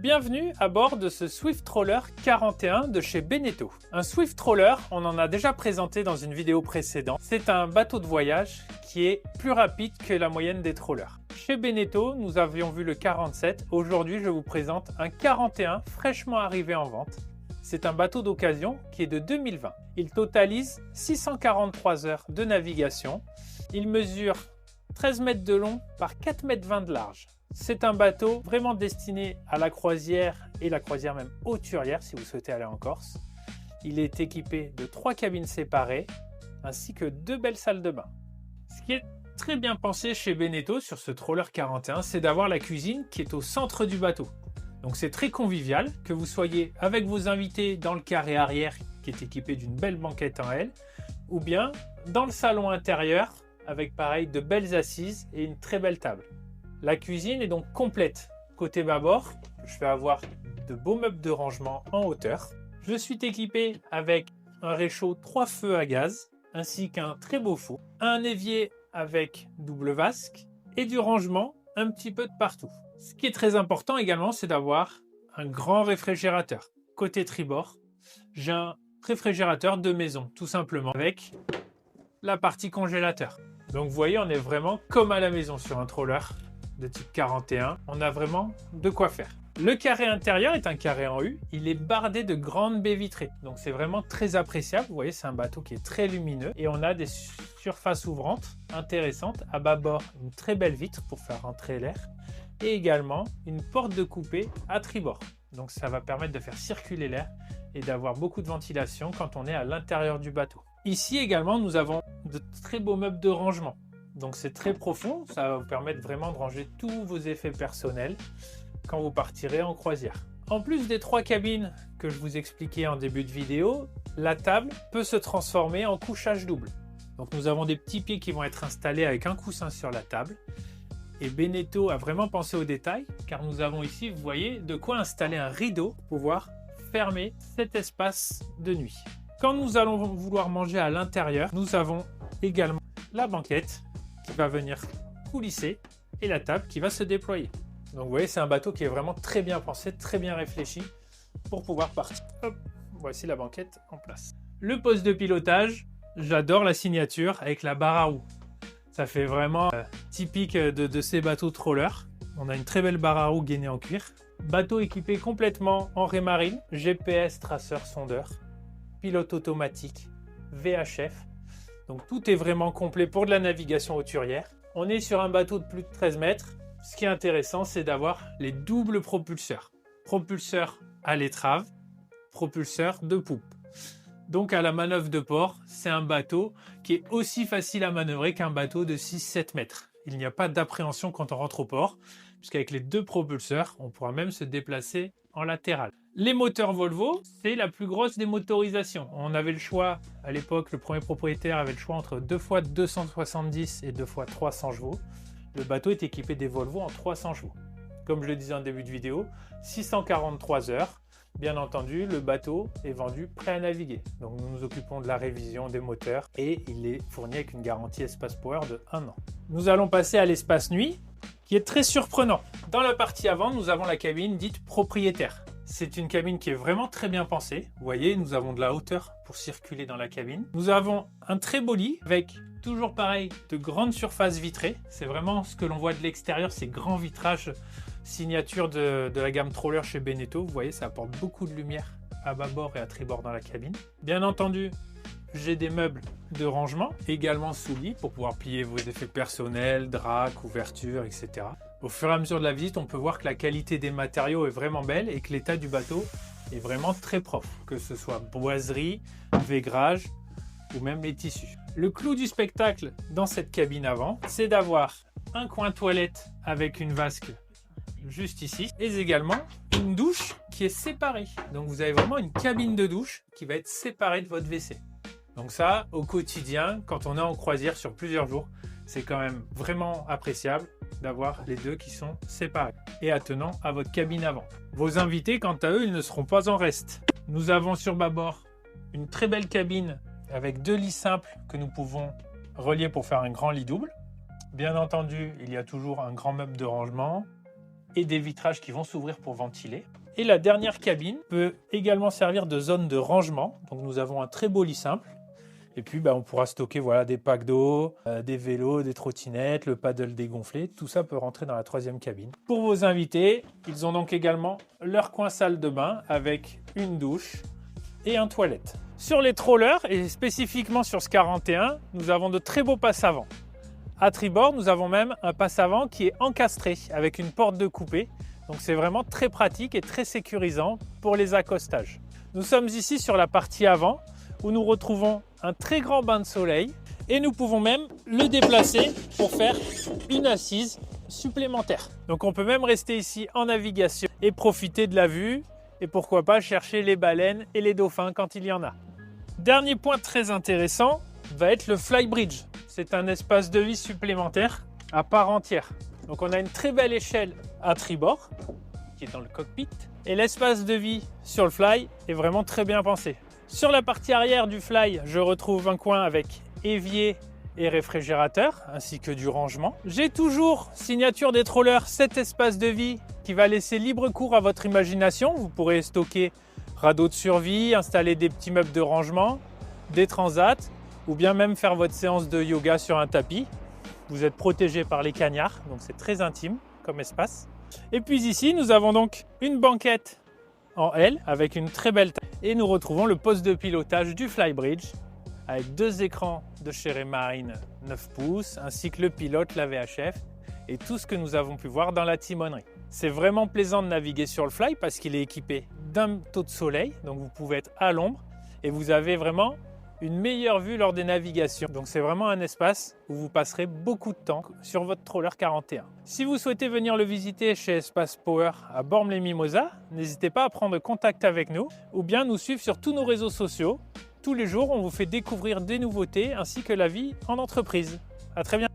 Bienvenue à bord de ce Swift Trawler 41 de chez Beneteau. Un Swift Trawler, on en a déjà présenté dans une vidéo précédente. C'est un bateau de voyage qui est plus rapide que la moyenne des trawlers. Chez Beneteau, nous avions vu le 47. Aujourd'hui, je vous présente un 41 fraîchement arrivé en vente. C'est un bateau d'occasion qui est de 2020. Il totalise 643 heures de navigation. Il mesure 13 mètres de long par 4,20 mètres de large. C'est un bateau vraiment destiné à la croisière et la croisière même hauturière si vous souhaitez aller en Corse. Il est équipé de 3 cabines séparées ainsi que 2 belles salles de bain. Ce qui est très bien pensé chez Beneteau sur ce Trawler 41, c'est d'avoir la cuisine qui est au centre du bateau. Donc c'est très convivial, que vous soyez avec vos invités dans le carré arrière qui est équipé d'une belle banquette en L, ou bien dans le salon intérieur avec pareil de belles assises et une très belle table. La cuisine est donc complète. Côté bâbord, je vais avoir de beaux meubles de rangement en hauteur. Je suis équipé avec un réchaud 3 feux à gaz, ainsi qu'un très beau four, un évier avec double vasque et du rangement un petit peu de partout. Ce qui est très important également, c'est d'avoir un grand réfrigérateur. Côté tribord, j'ai un réfrigérateur de maison, tout simplement, avec la partie congélateur. Donc vous voyez, on est vraiment comme à la maison sur un trawler de type 41. On a vraiment de quoi faire. Le carré intérieur est un carré en U. Il est bardé de grandes baies vitrées. Donc c'est vraiment très appréciable. Vous voyez, c'est un bateau qui est très lumineux. Et on a des surfaces ouvrantes intéressantes. À bâbord, une très belle vitre pour faire rentrer l'air. Et également une porte de coupée à tribord. Donc ça va permettre de faire circuler l'air et d'avoir beaucoup de ventilation quand on est à l'intérieur du bateau. Ici également, nous avons de très beaux meubles de rangement. Donc c'est très profond, ça va vous permettre vraiment de ranger tous vos effets personnels quand vous partirez en croisière. En plus des 3 cabines que je vous expliquais en début de vidéo, la table peut se transformer en couchage double. Donc nous avons des petits pieds qui vont être installés avec un coussin sur la table. Et Beneteau a vraiment pensé aux détails, car nous avons ici, vous voyez, de quoi installer un rideau pour pouvoir fermer cet espace de nuit. Quand nous allons vouloir manger à l'intérieur, nous avons également la banquette qui va venir coulisser et la table qui va se déployer. Donc vous voyez, c'est un bateau qui est vraiment très bien pensé, très bien réfléchi pour pouvoir partir. Hop, voici la banquette en place. Le poste de pilotage, j'adore la signature avec la barre à roues. Ça fait vraiment typique de ces bateaux trawlers. On a une très belle barre à roues gainée en cuir. Bateau équipé complètement en raie marine, GPS traceur sondeur, pilote automatique, VHF. Donc tout est vraiment complet pour de la navigation hauturière. On est sur un bateau de plus de 13 mètres. Ce qui est intéressant, c'est d'avoir les doubles propulseurs. Propulseur à l'étrave, propulseur de poupe. Donc à la manœuvre de port, c'est un bateau qui est aussi facile à manœuvrer qu'un bateau de 6-7 mètres. Il n'y a pas d'appréhension quand on rentre au port, puisqu'avec les 2 propulseurs, on pourra même se déplacer en latéral. Les moteurs Volvo, c'est la plus grosse des motorisations. On avait le choix, à l'époque, le premier propriétaire avait le choix entre 2 fois 270 et 2 fois 300 chevaux. Le bateau est équipé des Volvo en 300 chevaux. Comme je le disais en début de vidéo, 643 heures. Bien entendu, le bateau est vendu prêt à naviguer. Donc nous nous occupons de la révision des moteurs et il est fourni avec une garantie Espace Power de 1 an. Nous allons passer à l'espace nuit qui est très surprenant. Dans la partie avant, nous avons la cabine dite propriétaire. C'est une cabine qui est vraiment très bien pensée. Vous voyez, nous avons de la hauteur pour circuler dans la cabine. Nous avons un très beau lit avec toujours pareil de grandes surfaces vitrées. C'est vraiment ce que l'on voit de l'extérieur, ces grands vitrages signature de la gamme Trawler chez Beneteau. Vous voyez, ça apporte beaucoup de lumière à bâbord et à tribord dans la cabine. Bien entendu, j'ai des meubles de rangement, également sous lit pour pouvoir plier vos effets personnels, draps, couvertures, etc. Au fur et à mesure de la visite, on peut voir que la qualité des matériaux est vraiment belle et que l'état du bateau est vraiment très propre, que ce soit boiserie, vaigrage ou même les tissus. Le clou du spectacle dans cette cabine avant, c'est d'avoir un coin toilette avec une vasque juste ici, et également une douche qui est séparée. Donc vous avez vraiment une cabine de douche qui va être séparée de votre WC. Donc ça, au quotidien, quand on est en croisière sur plusieurs jours, c'est quand même vraiment appréciable d'avoir les deux qui sont séparés et attenant à votre cabine avant. Vos invités, quant à eux, ils ne seront pas en reste. Nous avons sur bâbord une très belle cabine avec 2 lits simples que nous pouvons relier pour faire un grand lit double. Bien entendu, il y a toujours un grand meuble de rangement, et des vitrages qui vont s'ouvrir pour ventiler. Et la dernière cabine peut également servir de zone de rangement. Donc nous avons un très beau lit simple. Et puis on pourra stocker des packs d'eau, des vélos, des trottinettes, le paddle dégonflé. Tout ça peut rentrer dans la troisième cabine. Pour vos invités, ils ont donc également leur coin salle de bain avec une douche et un toilette. Sur les trollers et spécifiquement sur ce 41, nous avons de très beaux passes avant. À tribord, nous avons même un passe avant qui est encastré avec une porte de coupée. Donc c'est vraiment très pratique et très sécurisant pour les accostages. Nous sommes ici sur la partie avant où nous retrouvons un très grand bain de soleil et nous pouvons même le déplacer pour faire une assise supplémentaire. Donc on peut même rester ici en navigation et profiter de la vue et pourquoi pas chercher les baleines et les dauphins quand il y en a. Dernier point très intéressant va être le Flybridge. C'est un espace de vie supplémentaire à part entière. Donc on a une très belle échelle à tribord qui est dans le cockpit et l'espace de vie sur le Fly est vraiment très bien pensé. Sur la partie arrière du Fly, je retrouve un coin avec évier et réfrigérateur ainsi que du rangement. J'ai toujours, signature des trollers, cet espace de vie qui va laisser libre cours à votre imagination. Vous pourrez stocker radeaux de survie, installer des petits meubles de rangement, des transats ou bien même faire votre séance de yoga sur un tapis. Vous êtes protégé par les cagnards, donc c'est très intime comme espace. Et puis ici, nous avons donc une banquette en L avec une très belle taille. Et nous retrouvons le poste de pilotage du Flybridge avec deux écrans de chez Raymarine 9 pouces ainsi que le pilote, la VHF et tout ce que nous avons pu voir dans la timonerie. C'est vraiment plaisant de naviguer sur le Fly parce qu'il est équipé d'un taux de soleil, donc vous pouvez être à l'ombre et vous avez vraiment une meilleure vue lors des navigations. Donc c'est vraiment un espace où vous passerez beaucoup de temps sur votre troller 41. Si vous souhaitez venir le visiter chez Espace Power à Bormes-les-Mimosas, n'hésitez pas à prendre contact avec nous ou bien nous suivre sur tous nos réseaux sociaux. Tous les jours, on vous fait découvrir des nouveautés ainsi que la vie en entreprise. À très bientôt.